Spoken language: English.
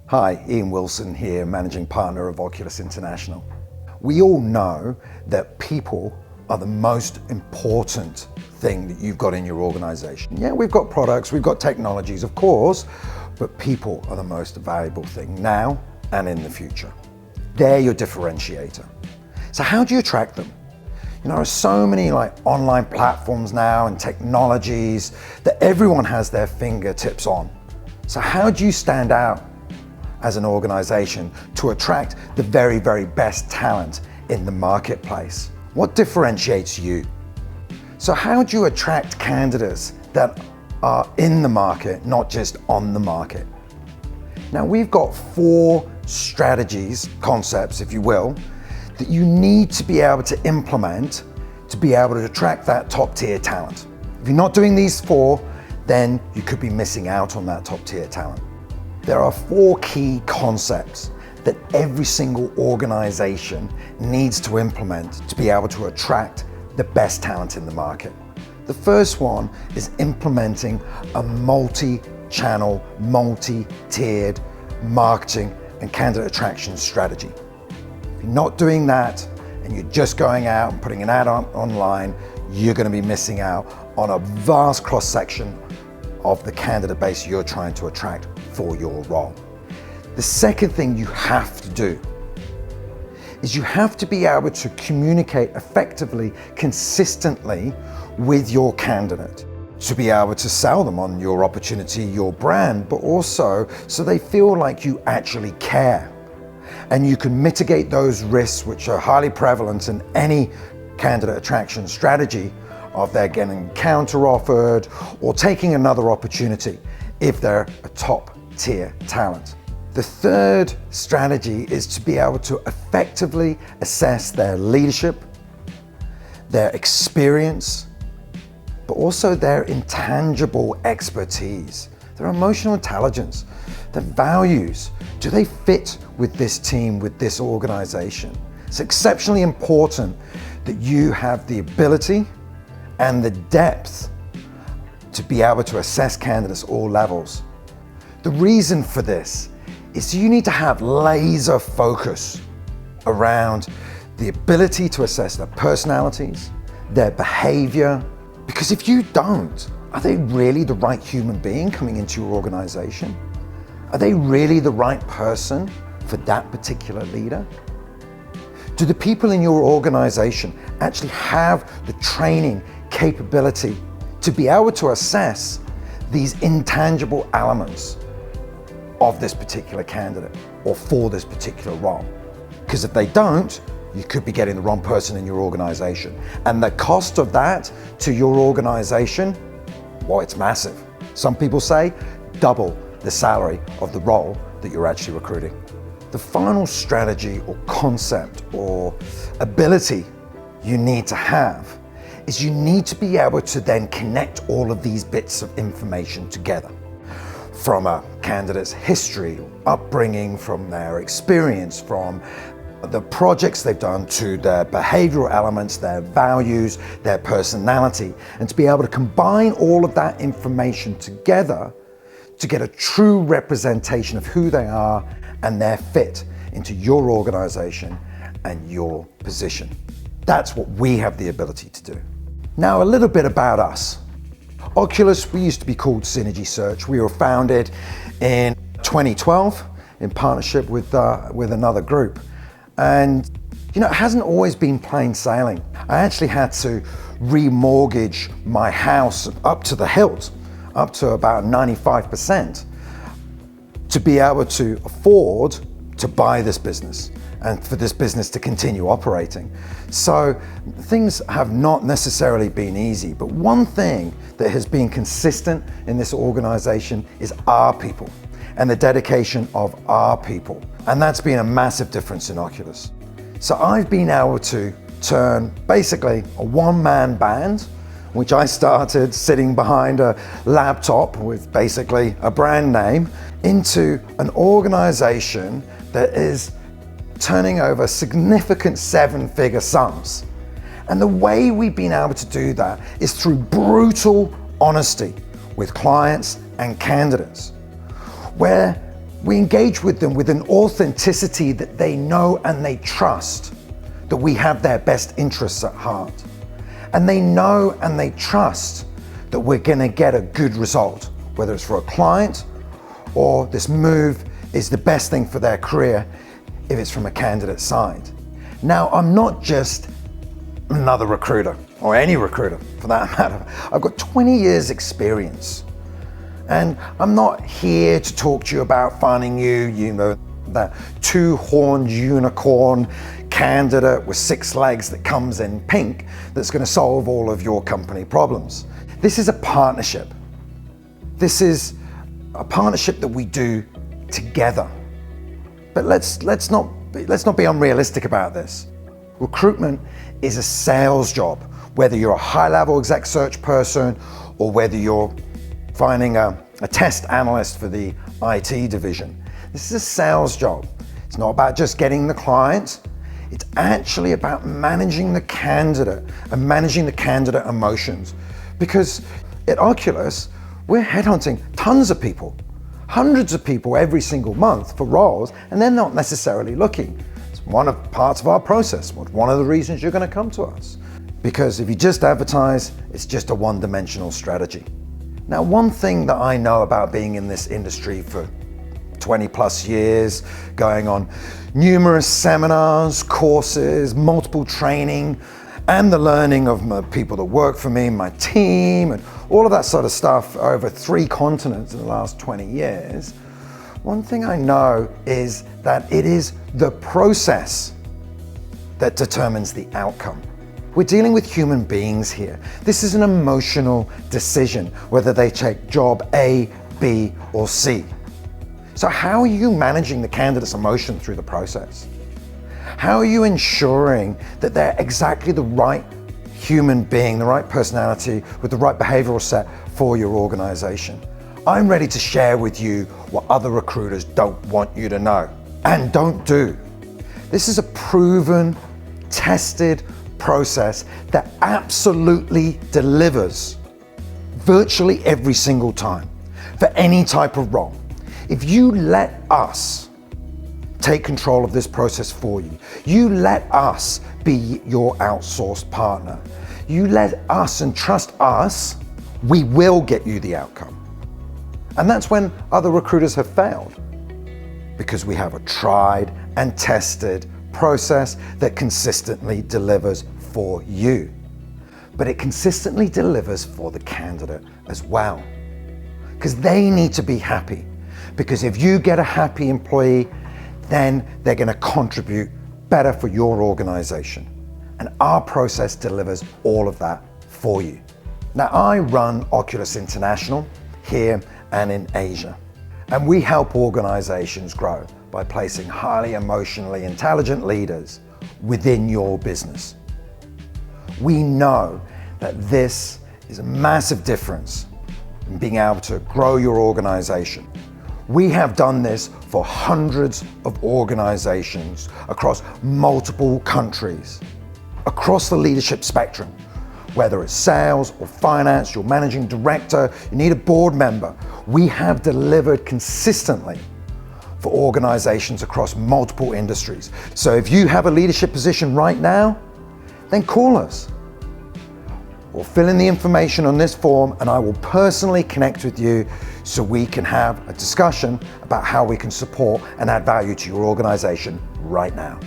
Hi, Ian Wilson here, Managing Partner of Oculus International. We all know that people are the most important thing that you've got in your organization. Yeah, we've got products, we've got technologies, of course, but people are the most valuable thing now and in the future. They're your differentiator. So how do you attract them? You know, there are so many online platforms now and technologies that everyone has their fingertips on. So how do you stand out as an organization to attract the very, very best talent in the marketplace? What differentiates you? So how do you attract candidates that are in the market, not just on the market? Now, we've got 4 strategies, concepts, if you will, that you need to be able to implement to be able to attract that top tier talent. If you're not doing these 4, then you could be missing out on that top tier talent. There are 4 key concepts that every single organization needs to implement to be able to attract the best talent in the market. The first one is implementing a multi-channel, multi-tiered marketing and candidate attraction strategy. If you're not doing that and you're just going out and putting an ad online, you're going to be missing out on a vast cross-section of the candidate base you're trying to attract for your role. The second thing you have to do is you have to be able to communicate effectively, consistently with your candidate to be able to sell them on your opportunity, your brand, but also so they feel like you actually care. And you can mitigate those risks which are highly prevalent in any candidate attraction strategy of they're getting counter-offered or taking another opportunity if they're a top tier talent. The third strategy is to be able to effectively assess their leadership, their experience, but also their intangible expertise, their emotional intelligence, their values. Do they fit with this team, with this organization? It's exceptionally important that you have the ability and the depth to be able to assess candidates at all levels. The reason for this is you need to have laser focus around the ability to assess their personalities, their behavior, because if you don't, are they really the right human being coming into your organization? Are they really the right person for that particular leader? Do the people in your organization actually have the training capability to be able to assess these intangible elements of this particular candidate or for this particular role? Because if they don't, you could be getting the wrong person in your organization. And the cost of that to your organization, well, it's massive. Some people say double the salary of the role that you're actually recruiting. The final strategy or concept or ability you need to have is you need to be able to then connect all of these bits of information together. From a candidate's history, upbringing, from their experience, from the projects they've done to their behavioral elements, their values, their personality, and to be able to combine all of that information together to get a true representation of who they are and their fit into your organization and your position. That's what we have the ability to do. Now, a little bit about us. Oculus, we used to be called Synergy Search. We were founded in 2012 in partnership with another group. And you know, it hasn't always been plain sailing. I actually had to remortgage my house up to the hilt, up to about 95%, to be able to afford to buy this business and for this business to continue operating. So things have not necessarily been easy, but one thing that has been consistent in this organization is our people and the dedication of our people. And that's been a massive difference in Oculus. So I've been able to turn basically a one-man band, which I started sitting behind a laptop with basically a brand name, into an organization that is turning over significant 7-figure sums. And the way we've been able to do that is through brutal honesty with clients and candidates, where We engage with them with an authenticity that they know and they trust that we have their best interests at heart. And they know and they trust that we're going to get a good result, whether it's for a client or this move is the best thing for their career if it's from a candidate side. Now, I'm not just another recruiter, or any recruiter for that matter. I've got 20 years experience. And I'm not here to talk to you about finding you know, that two-horned unicorn candidate with 6 legs that comes in pink that's going to solve all of your company problems. This is a partnership. This is a partnership that we do together. But let's not be unrealistic about this. Recruitment is a sales job, whether you're a high-level exec search person or whether you're finding a test analyst for the IT division. This is a sales job. It's not about just getting the client. It's actually about managing the candidate and managing the candidate emotions. Because at Oculus, we're headhunting tons of people, hundreds of people every single month for roles, and they're not necessarily looking. It's one of parts of our process, one of the reasons you're going to come to us. Because if you just advertise, it's just a one-dimensional strategy. Now, one thing that I know about being in this industry for 20 plus years, going on numerous seminars, courses, multiple training, and the learning of people that work for me, my team, and all of that sort of stuff over 3 continents in the last 20 years, one thing I know is that it is the process that determines the outcome. We're dealing with human beings here. This is an emotional decision, whether they take job A, B, or C. So how are you managing the candidate's emotion through the process? How are you ensuring that they're exactly the right human being, the right personality, with the right behavioral set for your organization? I'm ready to share with you what other recruiters don't want you to know and don't do. This is a proven, tested process that absolutely delivers virtually every single time for any type of role. If you let us take control of this process for you, you let us be your outsourced partner, you let us and trust us, we will get you the outcome. And that's when other recruiters have failed, because we have a tried and tested process that consistently delivers for you. But it consistently delivers for the candidate as well, because they need to be happy. Because if you get a happy employee, then they're going to contribute better for your organization. And our process delivers all of that for you. Now, I run Oculus International here and in Asia. And we help organizations grow by placing highly emotionally intelligent leaders within your business. We know that this is a massive difference in being able to grow your organization. We have done this for hundreds of organizations across multiple countries, across the leadership spectrum. Whether it's sales or finance, you're managing director, you need a board member. We have delivered consistently for organizations across multiple industries. So if you have a leadership position right now, then call us or fill in the information on this form, and I will personally connect with you so we can have a discussion about how we can support and add value to your organization right now.